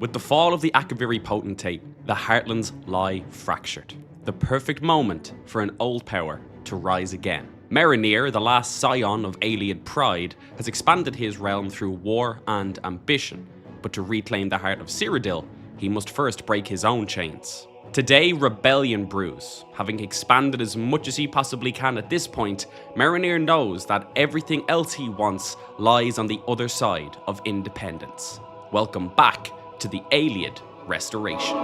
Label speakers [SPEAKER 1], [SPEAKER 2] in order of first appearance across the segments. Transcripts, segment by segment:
[SPEAKER 1] With the fall of the Akaviri potentate, the Heartlands lie fractured. The perfect moment for an old power to rise again. Meranir, the last scion of Ayleid pride, has expanded his realm through war and ambition, but to reclaim the heart of Cyrodiil, he must first break his own chains. Today, rebellion brews. Having expanded as much as he possibly can at this point, Meranir knows that everything else he wants lies on the other side of independence. Welcome back to the Ayleid Restoration.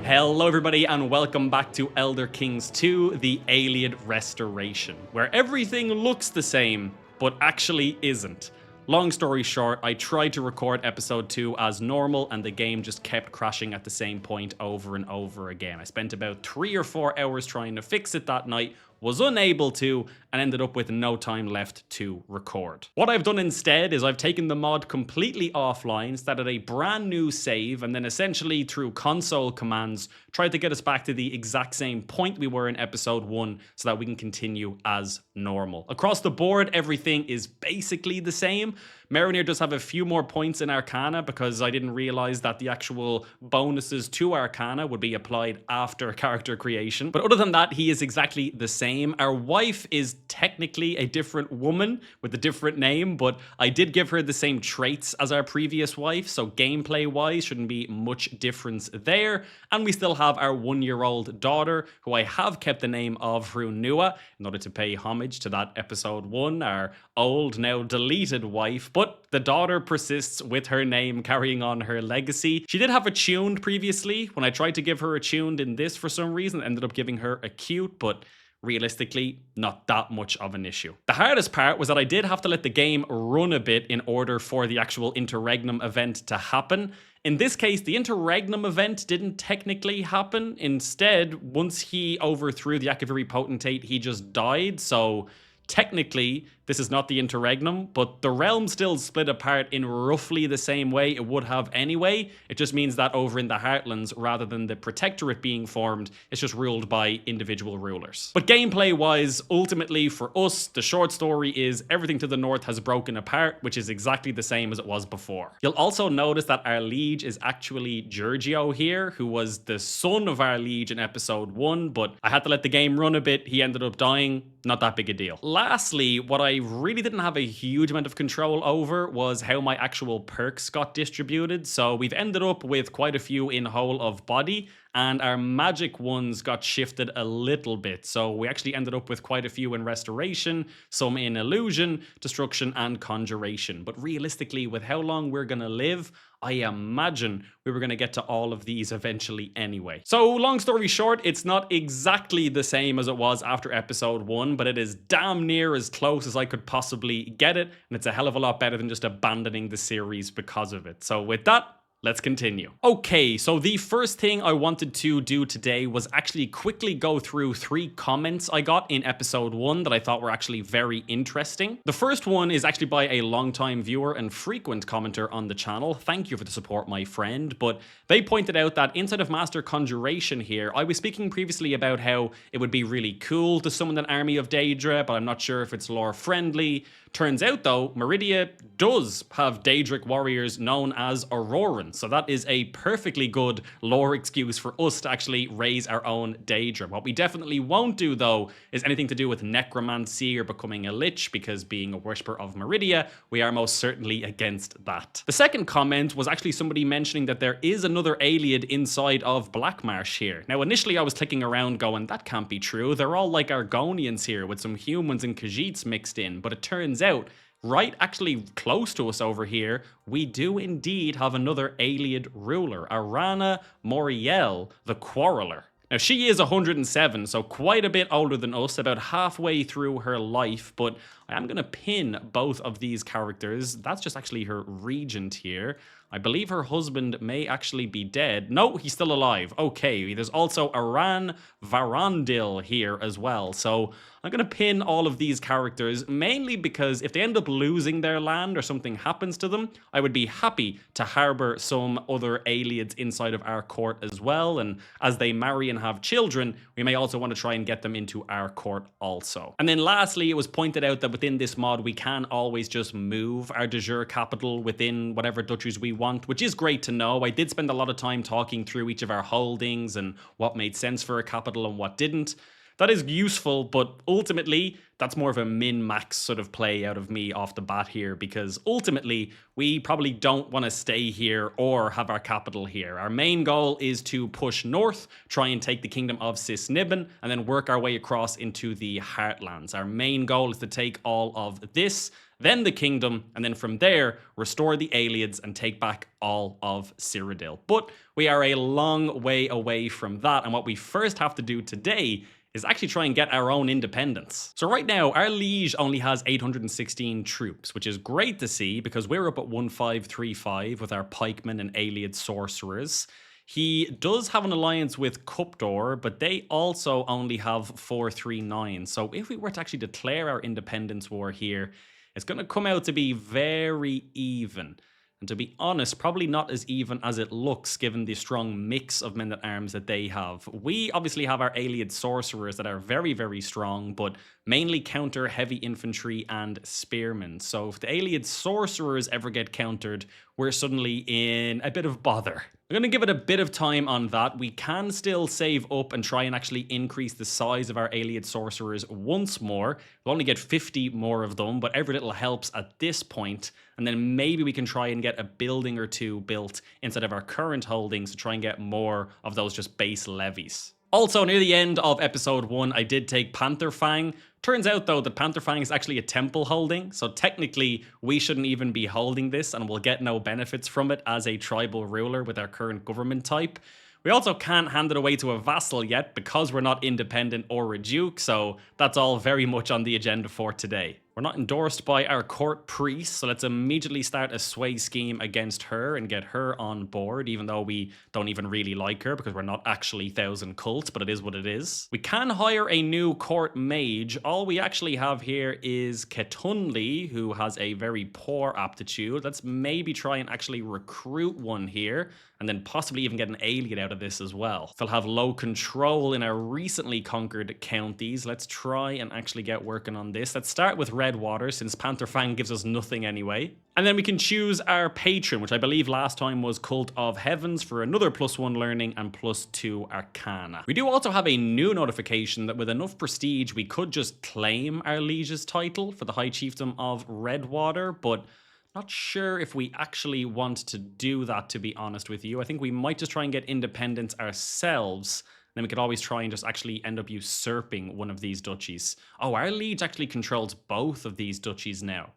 [SPEAKER 1] Hello everybody and welcome back to Elder Kings 2, the Ayleid Restoration, where everything looks the same, but actually isn't. Long story short, I tried to record episode 2 as normal and the game just kept crashing at the same point over and over again. I spent about 3 or 4 hours trying to fix it that night, was unable to, and ended up with no time left to record. What I've done instead is I've taken the mod completely offline, started a brand new save, and then essentially through console commands tried to get us back to the exact same point we were in episode 1 so that we can continue as normal. Across the board, everything is basically the same. Meranir does have a few more points in Arcana because I didn't realize that the actual bonuses to Arcana would be applied after character creation. But other than that, he is exactly the same. Our wife is technically a different woman with a different name, but I did give her the same traits as our previous wife, so gameplay-wise shouldn't be much difference there. And we still have our 1-year-old daughter, who I have kept the name of Runua in order to pay homage to that episode 1, our old, now deleted wife. But the daughter persists with her name, carrying on her legacy. She did have a tuned previously. When I tried to give her a tuned in this for some reason, I ended up giving her a cute, but realistically, not that much of an issue. The hardest part was that I did have to let the game run a bit in order for the actual interregnum event to happen. In this case, the interregnum event didn't technically happen. Instead, once he overthrew the Akaviri potentate, he just died, so technically, this is not the interregnum, but the realm still split apart in roughly the same way it would have anyway. It just means that over in the Heartlands, rather than the protectorate being formed, it's just ruled by individual rulers. But gameplay-wise, ultimately for us, the short story is everything to the north has broken apart, which is exactly the same as it was before. You'll also notice that our liege is actually Giorgio here, who was the son of our liege in episode 1, but I had to let the game run a bit. He ended up dying. Not that big a deal. Lastly, what I really didn't have a huge amount of control over was how my actual perks got distributed. So we've ended up with quite a few in whole of body, and our magic ones got shifted a little bit. So we actually ended up with quite a few in restoration, some in illusion, destruction, and conjuration. But realistically, with how long we're gonna live, I imagine we were going to get to all of these eventually anyway. So long story short, it's not exactly the same as it was after episode 1, but it is damn near as close as I could possibly get it. And it's a hell of a lot better than just abandoning the series because of it. So with that, let's continue. Okay, so the first thing I wanted to do today was actually quickly go through 3 comments I got in episode 1 that I thought were actually very interesting. The first one is actually by a longtime viewer and frequent commenter on the channel. Thank you for the support, my friend. But they pointed out that inside of Master Conjuration here, I was speaking previously about how it would be really cool to summon an army of Daedra, but I'm not sure if it's lore friendly. Turns out though, Meridia does have Daedric warriors known as Aurorans, so that is a perfectly good lore excuse for us to actually raise our own Daedra. What we definitely won't do though is anything to do with necromancy or becoming a lich, because being a worshipper of Meridia, we are most certainly against that. The second comment was actually somebody mentioning that there is another Ayleid inside of Blackmarsh here. Now initially I was clicking around going, that can't be true, they're all like Argonians here with some humans and Khajiits mixed in, but it turns out right actually close to us over here, we do indeed have another Ayleid ruler, Arana Moriel, the Quarreler. Now, she is 107, so quite a bit older than us, about halfway through her life, but I am going to pin both of these characters. That's just actually her regent here. I believe her husband may actually be dead. No, he's still alive. Okay, there's also Iran Varandil here as well. So I'm going to pin all of these characters, mainly because if they end up losing their land or something happens to them, I would be happy to harbor some other Ayleids inside of our court as well. And as they marry and have children, we may also want to try and get them into our court also. And then lastly, it was pointed out that within this mod, we can always just move our de jure capital within whatever duchies we want, which is great to know. I did spend a lot of time talking through each of our holdings and what made sense for a capital and what didn't. That is useful, but ultimately, that's more of a min-max sort of play out of me off the bat here, because ultimately, we probably don't want to stay here or have our capital here. Our main goal is to push north, try and take the kingdom of Cisniben, and then work our way across into the Heartlands. Our main goal is to take all of this, then the kingdom, and then from there, restore the Ayleids and take back all of Cyrodiil. But we are a long way away from that, and what we first have to do today is actually try and get our own independence. So right now, our liege only has 816 troops, which is great to see because we're up at 1535 with our pikemen and Ayleid sorcerers. He does have an alliance with Cupdor, but they also only have 439. So if we were to actually declare our independence war here, it's going to come out to be very even. And to be honest, probably not as even as it looks given the strong mix of men-at-arms that they have. We obviously have our Ayleid sorcerers that are very, very strong, but mainly counter heavy infantry and spearmen. So if the Ayleid sorcerers ever get countered, we're suddenly in a bit of bother. I'm going to give it a bit of time on that. We can still save up and try and actually increase the size of our Ayleid sorcerers once more. We'll only get 50 more of them, but every little helps at this point. And then maybe we can try and get a building or two built instead of our current holdings to try and get more of those just base levies. Also, near the end of episode 1, I did take Pantherfang. Turns out, though, that Pantherfang is actually a temple holding, so technically we shouldn't even be holding this and we'll get no benefits from it as a tribal ruler with our current government type. We also can't hand it away to a vassal yet because we're not independent or a duke, so that's all very much on the agenda for today. We're not endorsed by our court priest, so let's immediately start a sway scheme against her and get her on board, even though we don't even really like her because we're not actually Thousand Cults, but it is what it is. We can hire a new court mage. All we actually have here is Ketunli, who has a very poor aptitude. Let's maybe try and actually recruit one here, and then possibly even get an Ayleid out of this as well. They'll have low control in our recently conquered counties. Let's try and actually get working on this. Let's start with Redwater, since Pantherfang gives us nothing anyway. And then we can choose our patron, which I believe last time was Cult of Heavens, for another +1 learning and +2 arcana. We do also have a new notification that with enough prestige, we could just claim our liege's title for the High Chiefdom of Redwater, but not sure if we actually want to do that, to be honest with you. I think we might just try and get independence ourselves. Then we could always try and just actually end up usurping one of these duchies. Oh, our liege actually controls both of these duchies now,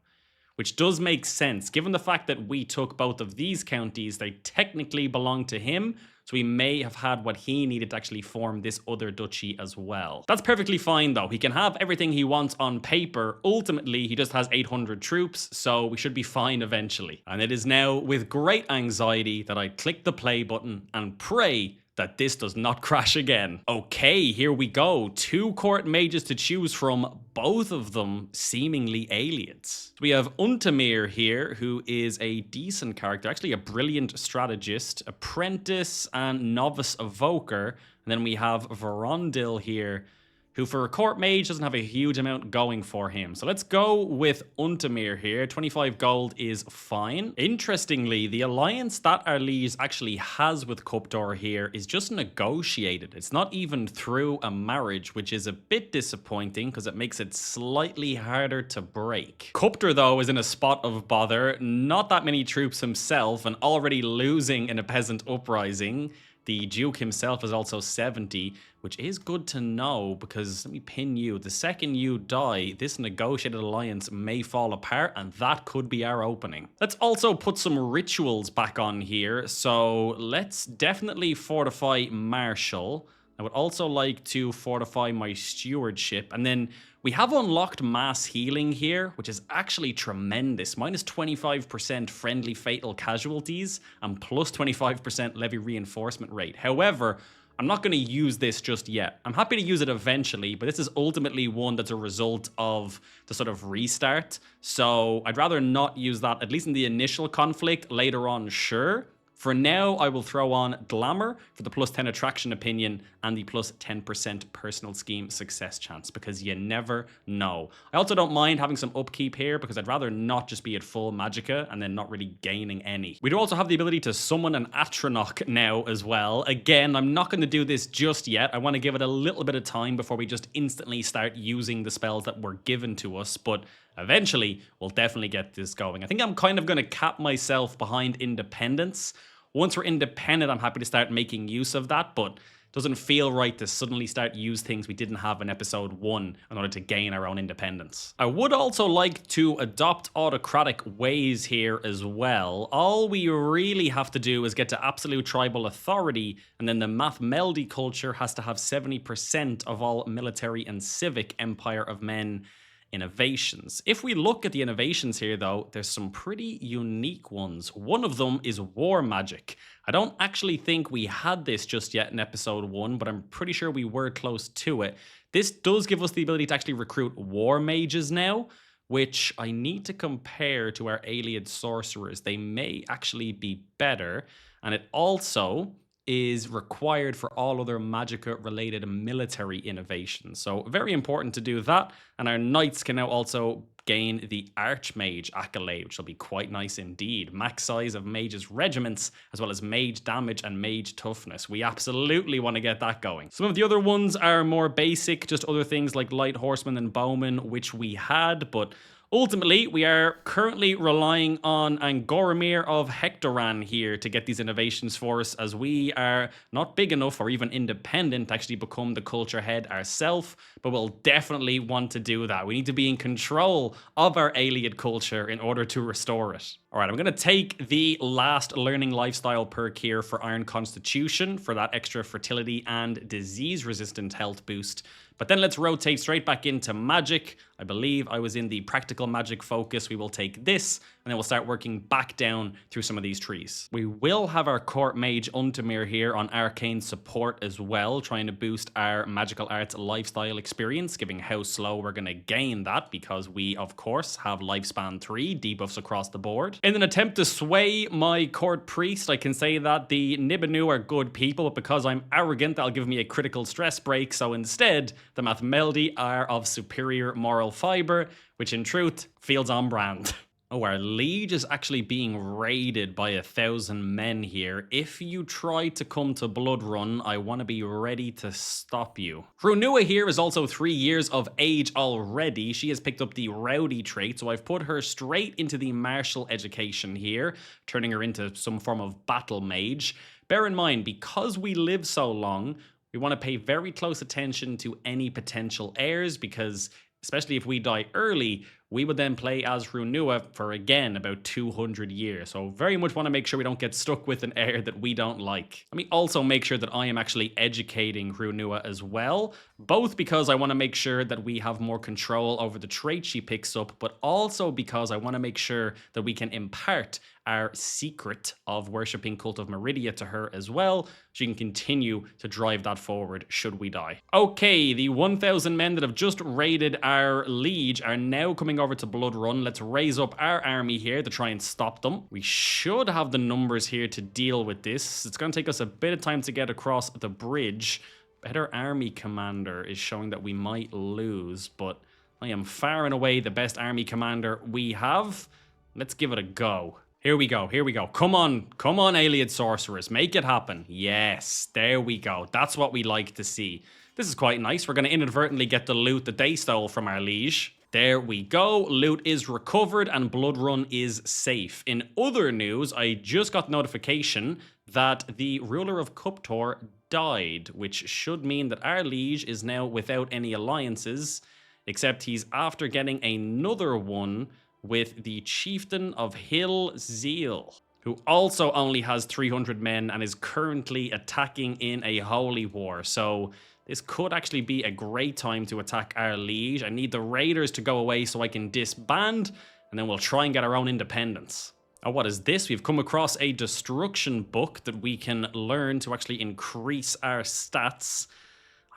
[SPEAKER 1] which does make sense. Given the fact that we took both of these counties, they technically belong to him, so we may have had what he needed to actually form this other duchy as well. That's perfectly fine though. He can have everything he wants on paper. Ultimately, he just has 800 troops, so we should be fine eventually. And it is now with great anxiety that I click the play button and pray that this does not crash again. Okay, here we go. 2 court mages to choose from, both of them seemingly Ayleids. So we have Untamir here, who is a decent character, actually a brilliant strategist, apprentice, and novice evoker. And then we have Varandil here, who for a court mage doesn't have a huge amount going for him. So let's go with Untamir here. 25 gold is fine. Interestingly, the alliance that our liege actually has with Cupdor here is just negotiated. It's not even through a marriage, which is a bit disappointing because it makes it slightly harder to break. Cupdor, though, is in a spot of bother. Not that many troops himself and already losing in a peasant uprising. The Duke himself is also 70, which is good to know because, let me pin you, the second you die, this negotiated alliance may fall apart and that could be our opening. Let's also put some rituals back on here. So let's definitely fortify Marshall. I would also like to fortify my stewardship. And then we have unlocked mass healing here, which is actually tremendous. Minus 25% friendly fatal casualties and plus 25% levy reinforcement rate. However, I'm not going to use this just yet. I'm happy to use it eventually, but this is ultimately one that's a result of the sort of restart. So I'd rather not use that, at least in the initial conflict. Later on, sure. For now, I will throw on Glamour for the plus 10 attraction opinion and the plus 10% personal scheme success chance, because you never know. I also don't mind having some upkeep here because I'd rather not just be at full Magicka and then not really gaining any. We do also have the ability to summon an Atronach now as well. Again, I'm not going to do this just yet. I want to give it a little bit of time before we just instantly start using the spells that were given to us, but eventually, we'll definitely get this going. I think I'm kind of going to cap myself behind independence. Once we're independent, I'm happy to start making use of that, but it doesn't feel right to suddenly start use things we didn't have in episode 1 in order to gain our own independence. I would also like to adopt autocratic ways here as well. All we really have to do is get to absolute tribal authority, and then the Mathmeldi culture has to have 70% of all military and civic Empire of Men innovations. If we look at the innovations here, though, there's some pretty unique ones. One of them is war magic. I don't actually think we had this just yet in episode 1, but I'm pretty sure we were close to it. This does give us the ability to actually recruit war mages now, which I need to compare to our Ayleid sorcerers. They may actually be better, and it also is required for all other Magicka-related military innovations. So very important to do that. And our knights can now also gain the Archmage accolade, which will be quite nice indeed. Max size of mages regiments, as well as mage damage and mage toughness. We absolutely want to get that going. Some of the other ones are more basic, just other things like light horsemen and bowmen, which we had, but ultimately, we are currently relying on Angoramir of Hectoran here to get these innovations for us, as we are not big enough or even independent to actually become the culture head ourselves, but we'll definitely want to do that. We need to be in control of our Ayleid culture in order to restore it. All right, I'm going to take the last learning lifestyle perk here for Iron Constitution for that extra fertility and disease-resistant health boost. But then let's rotate straight back into magic. I believe I was in the practical magic focus. We will take this, and then we'll start working back down through some of these trees. We will have our court mage Untamir here on arcane support as well, trying to boost our magical arts lifestyle experience, given how slow we're going to gain that, because we, of course, have lifespan 3 debuffs across the board. In an attempt to sway my court priest, I can say that the Nibanu are good people, but because I'm arrogant, they'll give me a critical stress break, so instead, the Mathmeldi are of superior moral fiber, which in truth feels on brand. Oh, our liege is actually being raided by 1,000 men here. If you try to come to Blood Run, I want to be ready to stop you. Runua here is also 3 years of age already. She has picked up the rowdy trait, so I've put her straight into the martial education here, turning her into some form of battle mage. Bear in mind, because we live so long, we want to pay very close attention to any potential heirs, because especially if we die early, we would then play as Runua for, again, about 200 years. So very much want to make sure we don't get stuck with an heir that we don't like. Let me also make sure that I am actually educating Runua as well, both because I want to make sure that we have more control over the trait she picks up, but also because I want to make sure that we can impart our secret of worshipping Cult of Meridia to her as well. She can continue to drive that forward should we die. Okay, the 1,000 men that have just raided our liege are now coming over to Blood Run. Let's raise up our army here to try and stop them. We should have the numbers here to deal with this. It's going to take us a bit of time to get across the bridge. Better army commander is showing that we might lose, but I am far and away the best army commander we have. Let's give it a go. Here we go, here we go. Come on, Ayleid sorcerers, make it happen. Yes, there we go. That's what we like to see. This is quite nice. We're going to inadvertently get the loot that they stole from our liege. There we go. Loot is recovered and Blood Run is safe. In other news, I just got notification that the ruler of Kuptor died, which should mean that our liege is now without any alliances, except he's after getting another one with the chieftain of Hill Zeal, who also only has 300 men and is currently attacking in a holy war. So this could actually be a great time to attack our liege. I need the raiders to go away so I can disband, and then we'll try and get our own independence. Oh, what is this? We've come across a destruction book that we can learn to actually increase our stats.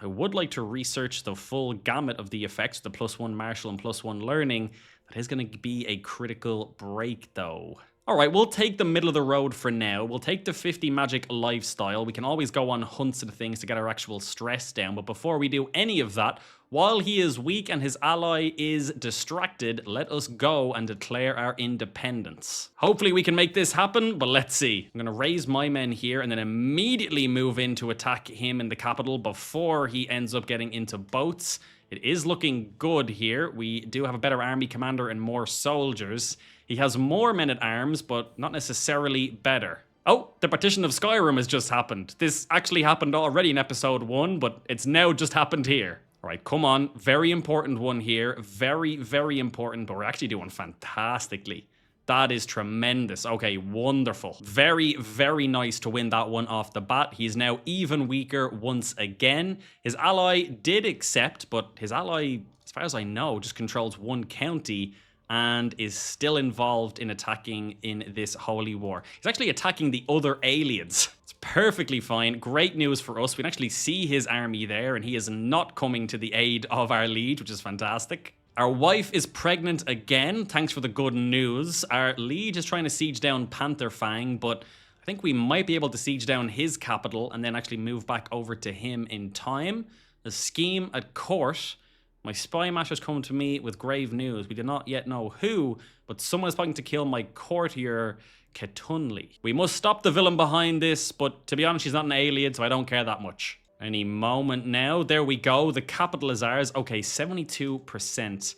[SPEAKER 1] I would like to research the full gamut of the effects, the +1 martial and +1 learning. That is going to be a critical break, though. All right, we'll take the middle of the road for now. We'll take the 50 magic lifestyle. We can always go on hunts and things to get our actual stress down. But before we do any of that, while he is weak and his ally is distracted, let us go and declare our independence. Hopefully we can make this happen, but let's see. I'm going to raise my men here and then immediately move in to attack him in the capital before he ends up getting into boats. It is looking good here. We do have a better army commander and more soldiers. He has more men at arms, but not necessarily better. Oh, the partition of Skyrim has just happened. This actually happened already in episode 1, but it's now just happened here. All right, come on. Very important one here. Very, very important, but we're actually doing fantastically. That is tremendous. Okay, wonderful. Very, very nice to win that one off the bat. He's now even weaker once again. His ally did accept, but his ally, as far as I know, just controls one county and is still involved in attacking in this holy war. He's actually attacking the other Ayleids. It's perfectly fine. Great news for us. We can actually see his army there, and he is not coming to the aid of our liege, which is fantastic. Our wife is pregnant again. Thanks for the good news. Our liege is trying to siege down Pantherfang, but I think we might be able to siege down his capital and then actually move back over to him in time. The scheme at court. My spy master's come to me with grave news. We do not yet know who, but someone is planning to kill my courtier, Ketunli. We must stop the villain behind this, but to be honest, she's not an Ayleid, so I don't care that much. Any moment now. There we go. The capital is ours. Okay, 72%.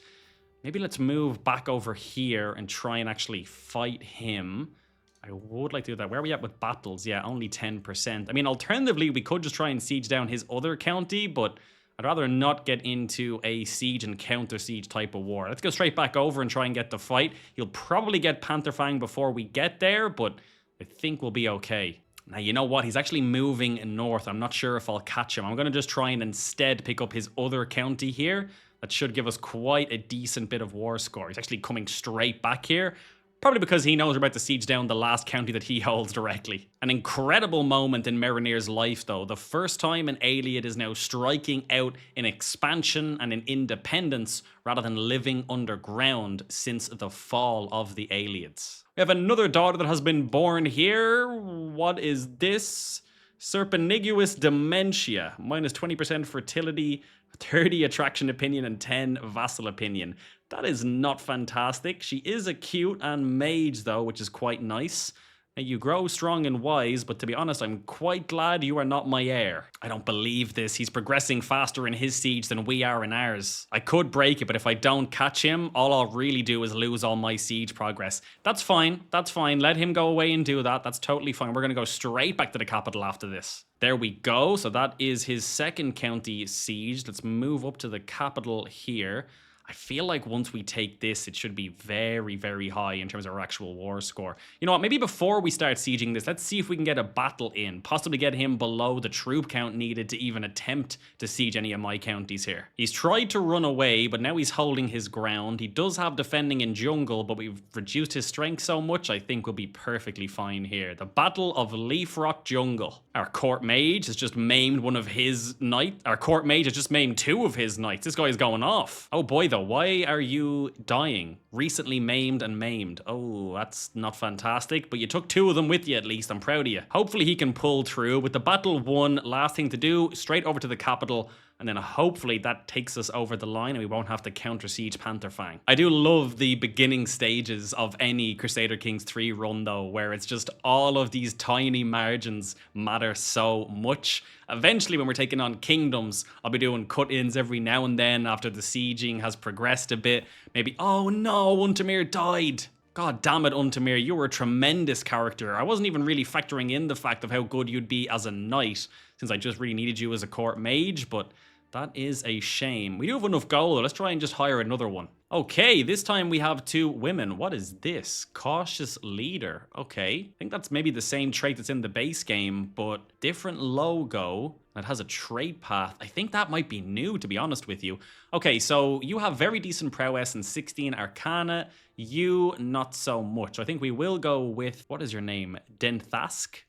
[SPEAKER 1] Maybe let's move back over here and try and actually fight him. I would like to do that. Where are we at with battles? Yeah, only 10%. I mean, alternatively, we could just try and siege down his other county, but I'd rather not get into a siege and counter siege type of war. Let's go straight back over and try and get the fight. He'll probably get Pantherfang before we get there, but I think we'll be okay. Now, you know what? He's actually moving north. I'm not sure if I'll catch him. I'm going to just try and instead pick up his other county here. That should give us quite a decent bit of war score. He's actually coming straight back here. Probably because he knows we're about to siege down the last county that he holds directly. An incredible moment in Meranir's life, though. The first time an Ayleid is now striking out in expansion and in independence rather than living underground since the fall of the Ayleids. We have another daughter that has been born here. What is this? Serpeniguous dementia. Minus 20% fertility, 30 attraction opinion, and 10 vassal opinion. That is not fantastic. She is a cute and mage, though, which is quite nice. Now, you grow strong and wise, but to be honest, I'm quite glad you are not my heir. I don't believe this. He's progressing faster in his siege than we are in ours. I could break it, but if I don't catch him, all I'll really do is lose all my siege progress. That's fine. That's fine. Let him go away and do that. That's totally fine. We're going to go straight back to the capital after this. There we go. So that is his second county siege. Let's move up to the capital here. I feel like once we take this, it should be very, very high in terms of our actual war score. You know what? Maybe before we start sieging this, let's see if we can get a battle in. Possibly get him below the troop count needed to even attempt to siege any of my counties here. He's tried to run away, but now he's holding his ground. He does have defending in jungle, but we've reduced his strength so much, I think we'll be perfectly fine here. The Battle of Leaf Rock Jungle. Our court mage has just maimed one of his knights. Our court mage has just maimed 2 of his knights. This guy's going off. Oh boy, though. Why are you dying? Recently maimed and maimed. Oh, that's not fantastic, but you took 2 of them with you at least. I'm proud of you. Hopefully he can pull through. With the battle won, last thing to do, straight over to the capital, and then hopefully that takes us over the line and we won't have to counter siege Pantherfang. I do love the beginning stages of any Crusader Kings 3 run, though, where it's just all of these tiny margins matter so much. Eventually, when we're taking on kingdoms, I'll be doing cut-ins every now and then after the sieging has progressed a bit. Maybe, oh no, Untamir died. God damn it, Untamir, you were a tremendous character. I wasn't even really factoring in the fact of how good you'd be as a knight, since I just really needed you as a court mage, but that is a shame. We do have enough gold. Let's try and just hire another one. Okay, this time we have 2 women. What is this? Cautious leader. Okay, I think that's maybe the same trait that's in the base game, but different logo. That has a trait path. I think that might be new, to be honest with you. Okay, so you have very decent prowess and 16 arcana. You, not so much. I think we will go with, what is your name? Dentascu?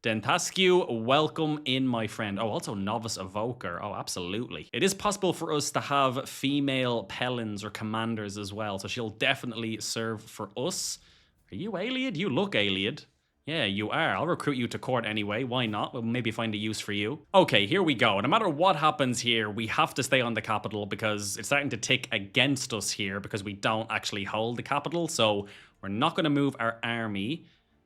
[SPEAKER 1] Dentascu, welcome in, my friend. Oh, also Novice Evoker. Oh, absolutely. It is possible for us to have female Pelins or commanders as well, so she'll definitely serve for us. Are you Ayleid? You look Ayleid. Yeah, you are. I'll recruit you to court anyway. Why not? We'll maybe find a use for you. Okay, here we go. No matter what happens here, we have to stay on the capital because it's starting to tick against us here because we don't actually hold the capital, so we're not going to move our army.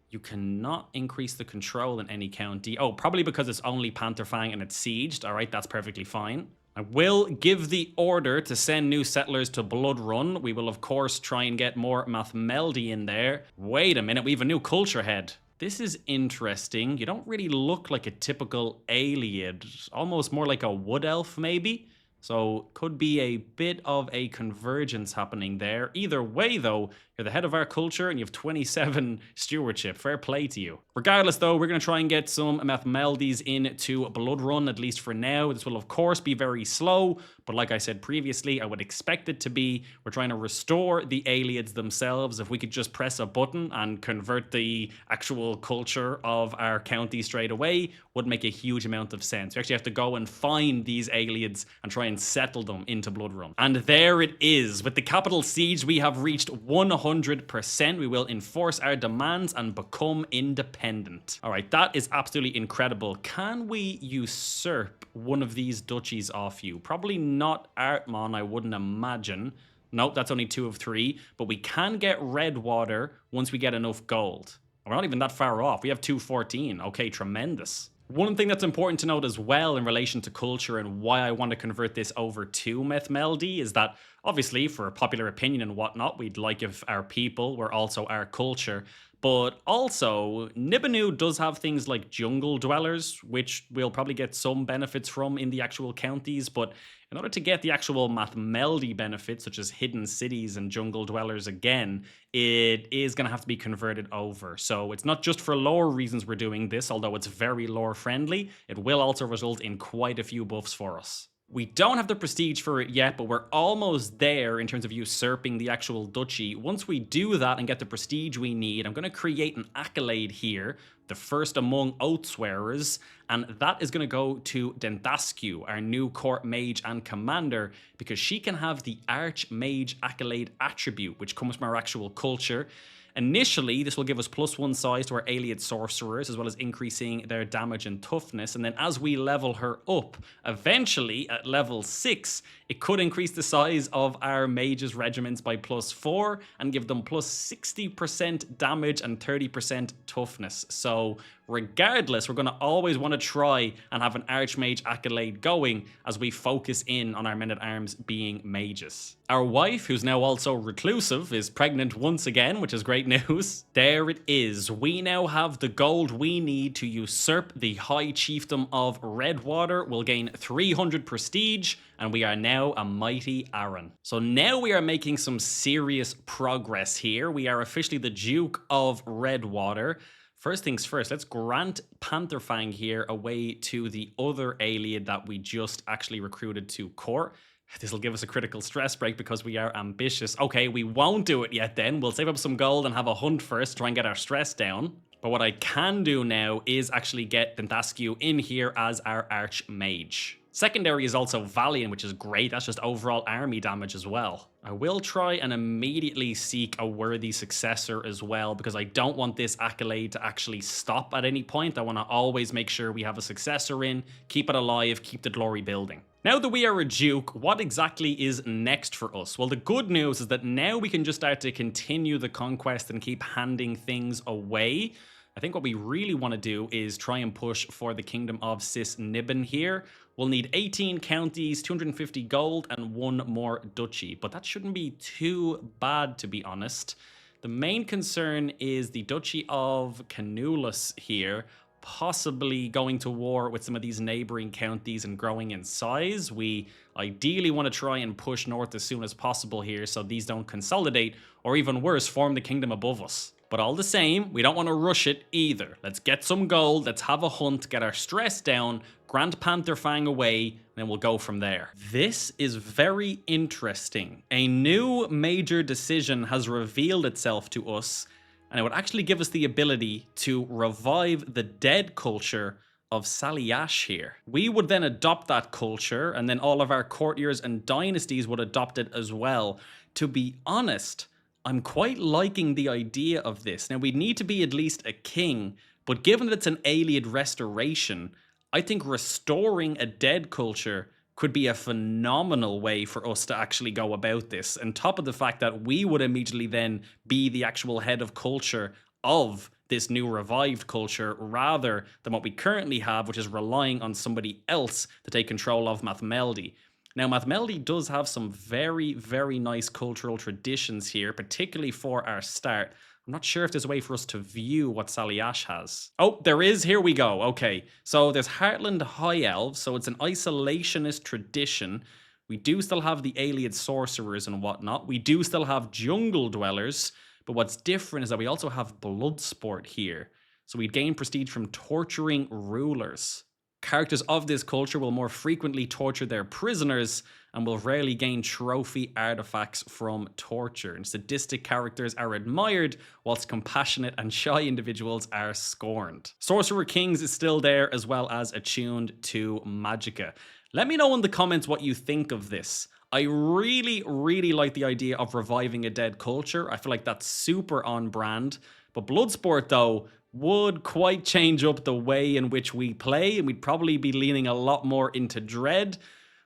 [SPEAKER 1] You cannot increase the control in any county. Oh, probably because it's only Pantherfang and it's sieged. All right, that's perfectly fine. I will give the order to send new settlers to Bloodrun. We will, of course, try and get more Mathmeldi in there. Wait a minute, we have a new culture head. This is interesting. You don't really look like a typical Ayleid. Almost more like a wood elf, maybe? So could be a bit of a convergence happening there. Either way, though, you're the head of our culture and you have 27 stewardship. Fair play to you. Regardless, though, we're going to try and get some Mathmeldis into Bloodrun, at least for now. This will, of course, be very slow. But like I said previously, I would expect it to be. We're trying to restore the Ayleids themselves. If we could just press a button and convert the actual culture of our county straight away, would make a huge amount of sense. We actually have to go and find these Ayleids and try and settle them into Bloodrun. And there it is. With the capital siege, we have reached 100%. We will enforce our demands and become independent. All right, that is absolutely incredible. Can we usurp one of these duchies off you? Probably not Artmon, I wouldn't imagine. Nope, that's only 2 of 3. But we can get Redwater once we get enough gold. We're not even that far off. We have 214. Okay, tremendous. One thing that's important to note as well in relation to culture and why I want to convert this over to Mathmeldi is that obviously for popular opinion and whatnot, we'd like if our people were also our culture. But also, Nibanu does have things like jungle dwellers, which we'll probably get some benefits from in the actual counties. But in order to get the actual Mathmeldi benefits, such as hidden cities and jungle dwellers again, it is going to have to be converted over. So it's not just for lore reasons we're doing this, although it's very lore friendly. It will also result in quite a few buffs for us. We don't have the prestige for it yet, but we're almost there in terms of usurping the actual duchy. Once we do that and get the prestige we need, I'm going to create an Ayleid here, the first among Oathswearers, and that is going to go to Dentascu, our new court mage and commander, because she can have the Archmage Ayleid attribute, which comes from our actual culture. Initially, this will give us +1 size to our Ayleid sorcerers, as well as increasing their damage and toughness. And then as we level her up, eventually at level 6, it could increase the size of our mages regiments by +4 and give them +60% damage and 30% toughness. So regardless, we're going to always want to try and have an Archmage Ayleid going as we focus in on our men-at-arms being mages. Our wife, who's now also reclusive, is pregnant once again, which is great news. There it is. We now have the gold we need to usurp the High Chiefdom of Redwater. We'll gain 300 prestige, and we are now a mighty Aran. So now we are making some serious progress here. We are officially the Duke of Redwater. First things first, let's grant Pantherfang here away to the other Ayleid that we just actually recruited to court. This will give us a critical stress break because we are ambitious. Okay, we won't do it yet then. We'll save up some gold and have a hunt first, try and get our stress down. But what I can do now is actually get Dentascu in here as our Archmage. Secondary is also Valiant, which is great. That's just overall army damage as well. I will try and immediately seek a worthy successor as well, because I don't want this Ayleid to actually stop at any point. I want to always make sure we have a successor in, keep it alive, keep the glory building. Now that we are a duke, what exactly is next for us? Well, the good news is that now we can just start to continue the conquest and keep handing things away. I think what we really want to do is try and push for the Kingdom of Cis-Niben here. We'll need 18 counties, 250 gold, and 1 more duchy. But that shouldn't be too bad, to be honest. The main concern is the Duchy of Canulus here. possibly going to war with some of these neighboring counties and growing in size. We ideally want to try and push north as soon as possible here so these don't consolidate, or even worse, form the kingdom above us. But all the same, we don't want to rush it either. Let's get some gold, let's have a hunt, get our stress down, grant Panther Fang away, and then we'll go from there. This is very interesting. A new major decision has revealed itself to us, and it would actually give us the ability to revive the dead culture of Saliash here. We would then adopt that culture, and then all of our courtiers and dynasties would adopt it as well. To be honest, I'm quite liking the idea of this. Now, we need to be at least a king, but given that it's an Ayleid restoration, I think restoring a dead culture could be a phenomenal way for us to actually go about this. On top of the fact that we would immediately then be the actual head of culture of this new revived culture, rather than what we currently have, which is relying on somebody else to take control of Mathmeldi. Now, Mathmeldi does have some very, very nice cultural traditions here, particularly for our start. I'm not sure if there's a way for us to view what Saliash has. Oh, there is. Here we go. Okay, so there's Heartland High Elves, so it's an isolationist tradition. We do still have the Ayleid sorcerers and whatnot. We do still have jungle dwellers, but what's different is that we also have blood sport here. So we gain prestige from torturing rulers. Characters of this culture will more frequently torture their prisoners and will rarely gain trophy artifacts from torture. And sadistic characters are admired, whilst compassionate and shy individuals are scorned. Sorcerer Kings is still there, as well as attuned to Magicka. Let me know in the comments what you think of this. I really, really like the idea of reviving a dead culture. I feel like that's super on brand. But Bloodsport, though, would quite change up the way in which we play, and we'd probably be leaning a lot more into Dread,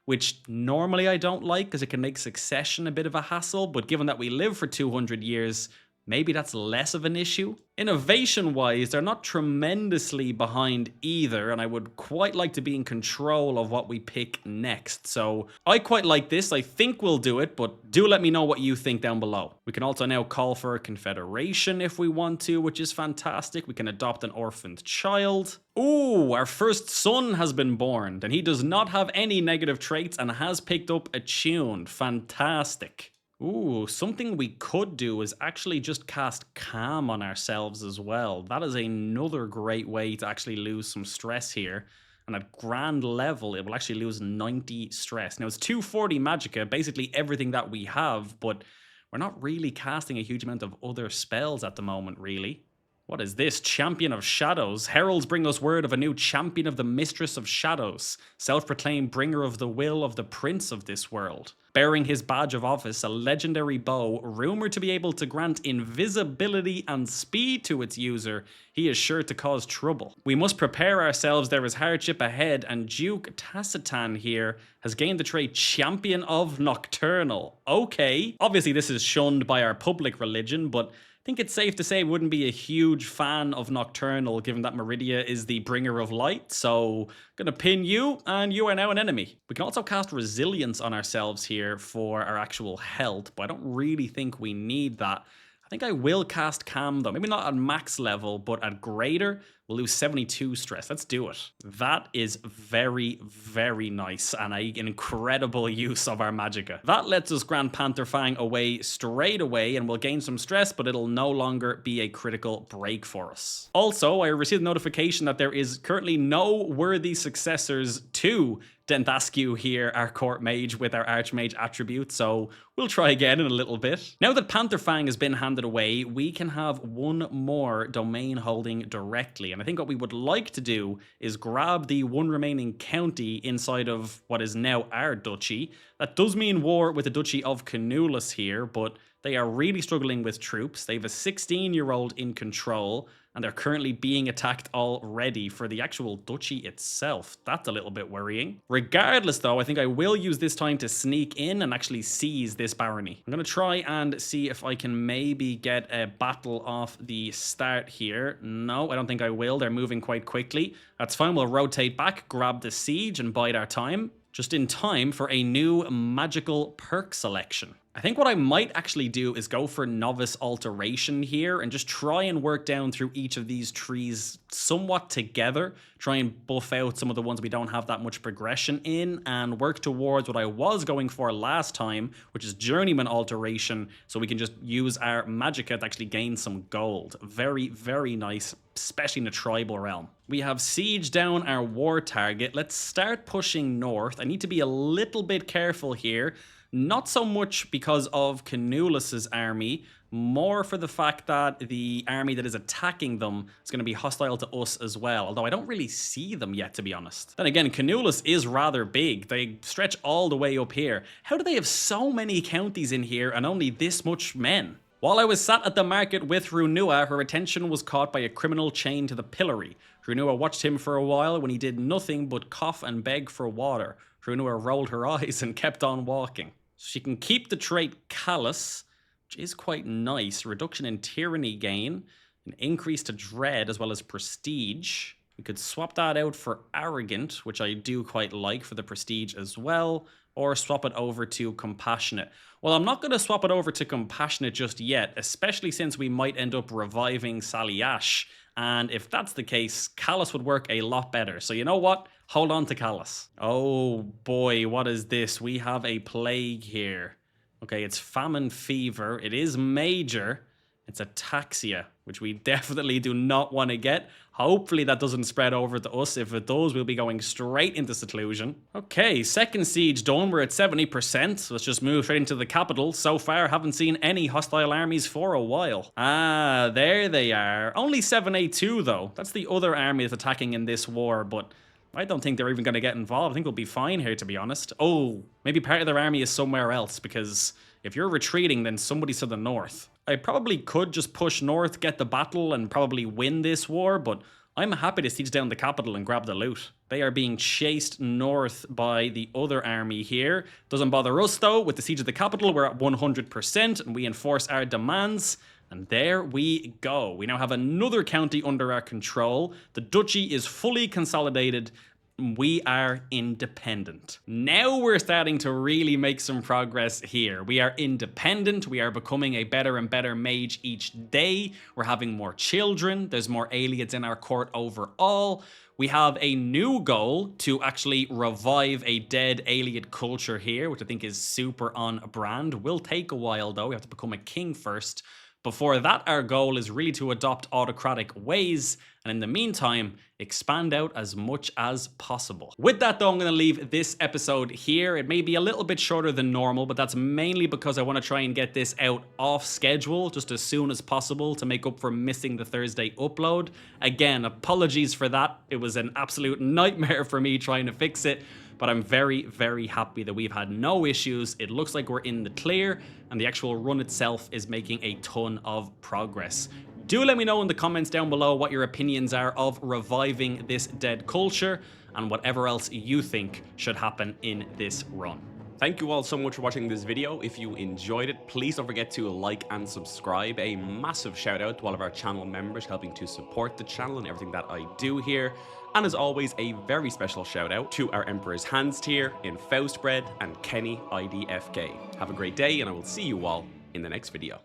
[SPEAKER 1] which normally I don't like because it can make succession a bit of a hassle, but given that we live for 200 years, maybe that's less of an issue. Innovation-wise, they're not tremendously behind either, and I would quite like to be in control of what we pick next. So I quite like this. I think we'll do it, but do let me know what you think down below. We can also now call for a confederation if we want to, which is fantastic. We can adopt an orphaned child. Ooh, our first son has been born, and he does not have any negative traits and has picked up Attuned. Fantastic. Ooh, something we could do is actually just cast Calm on ourselves as well. That is another great way to actually lose some stress here. And at grand level, it will actually lose 90 stress. Now, it's 240 Magicka, basically everything that we have, but we're not really casting a huge amount of other spells at the moment, really. What is this? Champion of Shadows. Heralds bring us word of a new champion of the Mistress of Shadows, self-proclaimed bringer of the will of the Prince of this world. Bearing his badge of office, a legendary bow, rumored to be able to grant invisibility and speed to its user, he is sure to cause trouble. We must prepare ourselves, there is hardship ahead, and Duke Tacitan here has gained the trait Champion of Nocturnal. Okay, obviously this is shunned by our public religion, but I think it's safe to say we wouldn't be a huge fan of Nocturnal, given that Meridia is the bringer of light, so I'm gonna pin you, and you are now an enemy. We can also cast Resilience on ourselves here for our actual health, but I don't really think we need that. I think I will cast Calm though, maybe not at max level, but at greater, we'll lose 72 stress. Let's do it. That is very, very nice and an incredible use of our Magicka. That lets us grant Panther Fang away straight away and we'll gain some stress, but it'll no longer be a critical break for us. Also, I received a notification that there is currently no worthy successors to Denthaskew here, our court mage with our archmage attribute, so we'll try again in a little bit. Now that Panther Fang has been handed away, we can have one more domain holding directly, and I think what we would like to do is grab the one remaining county inside of what is now our duchy. That does mean war with the Duchy of Canulas here, but they are really struggling with troops. They have a 16-year-old in control, and they're currently being attacked already for the actual duchy itself. That's a little bit worrying. Regardless, though, I think I will use this time to sneak in and actually seize this barony. I'm going to try and see if I can maybe get a battle off the start here. No, I don't think I will. They're moving quite quickly. That's fine. We'll rotate back, grab the siege, and bide our time. Just in time for a new magical perk selection. I think what I might actually do is go for novice alteration here and just try and work down through each of these trees somewhat together. Try and buff out some of the ones we don't have that much progression in and work towards what I was going for last time, which is journeyman alteration, so we can just use our magicka to actually gain some gold. Very, very nice, especially in the tribal realm. We have siege down our war target. Let's start pushing north. I need to be a little bit careful here. Not so much because of Canulus's army, more for the fact that the army that is attacking them is going to be hostile to us as well, although I don't really see them yet, to be honest. Then again, Canulus is rather big. They stretch all the way up here. How do they have so many counties in here and only this much men? While I was sat at the market with Runua, her attention was caught by a criminal chained to the pillory. Runua watched him for a while when he did nothing but cough and beg for water. Runua rolled her eyes and kept on walking. She can keep the trait Callous, which is quite nice. Reduction in tyranny gain, an increase to dread as well as prestige. We could swap that out for arrogant, which I do quite like for the prestige as well, or swap it over to compassionate. Well, I'm not going to swap it over to compassionate just yet, especially since we might end up reviving Saliash. And if that's the case, Callous would work a lot better. So you know what? Hold on to Callous. Oh boy, what is this? We have a plague here. Okay, it's famine fever. It is major. It's ataxia, which we definitely do not want to get. Hopefully that doesn't spread over to us. If it does, we'll be going straight into seclusion. Okay, second siege done. We're at 70%. So let's just move straight into the capital. So far, haven't seen any hostile armies for a while. Ah, there they are. Only 782 though. That's the other army that's attacking in this war, but I don't think they're even going to get involved. I think we'll be fine here, to be honest. Oh, maybe part of their army is somewhere else, because if you're retreating, then somebody's to the north. I probably could just push north, get the battle, and probably win this war, but I'm happy to siege down the capital and grab the loot. They are being chased north by the other army here. Doesn't bother us, though. With the siege of the capital, we're at 100%, and we enforce our demands. And there we go. We now have another county under our control. The duchy is fully consolidated. We are independent. Now we're starting to really make some progress here. We are independent. We are becoming a better and better mage each day. We're having more children. There's more Ayleids in our court overall. We have a new goal to actually revive a dead Ayleid culture here, which I think is super on brand. Will take a while though. We have to become a king first. Before that, our goal is really to adopt autocratic ways, and in the meantime, expand out as much as possible. With that though, I'm going to leave this episode here. It may be a little bit shorter than normal, but that's mainly because I want to try and get this out off schedule just as soon as possible to make up for missing the Thursday upload. Again, apologies for that. It was an absolute nightmare for me trying to fix it. But I'm very, very happy that we've had no issues. It looks like we're in the clear, and the actual run itself is making a ton of progress. Do let me know in the comments down below what your opinions are of reviving this dead culture, and whatever else you think should happen in this run. Thank you all so much for watching this video. If you enjoyed it, please don't forget to like and subscribe. A massive shout out to all of our channel members helping to support the channel and everything that I do here. And as always, a very special shout out to our Emperor's Hands tier in Faustbread and Kenny IDFK. Have a great day, and I will see you all in the next video.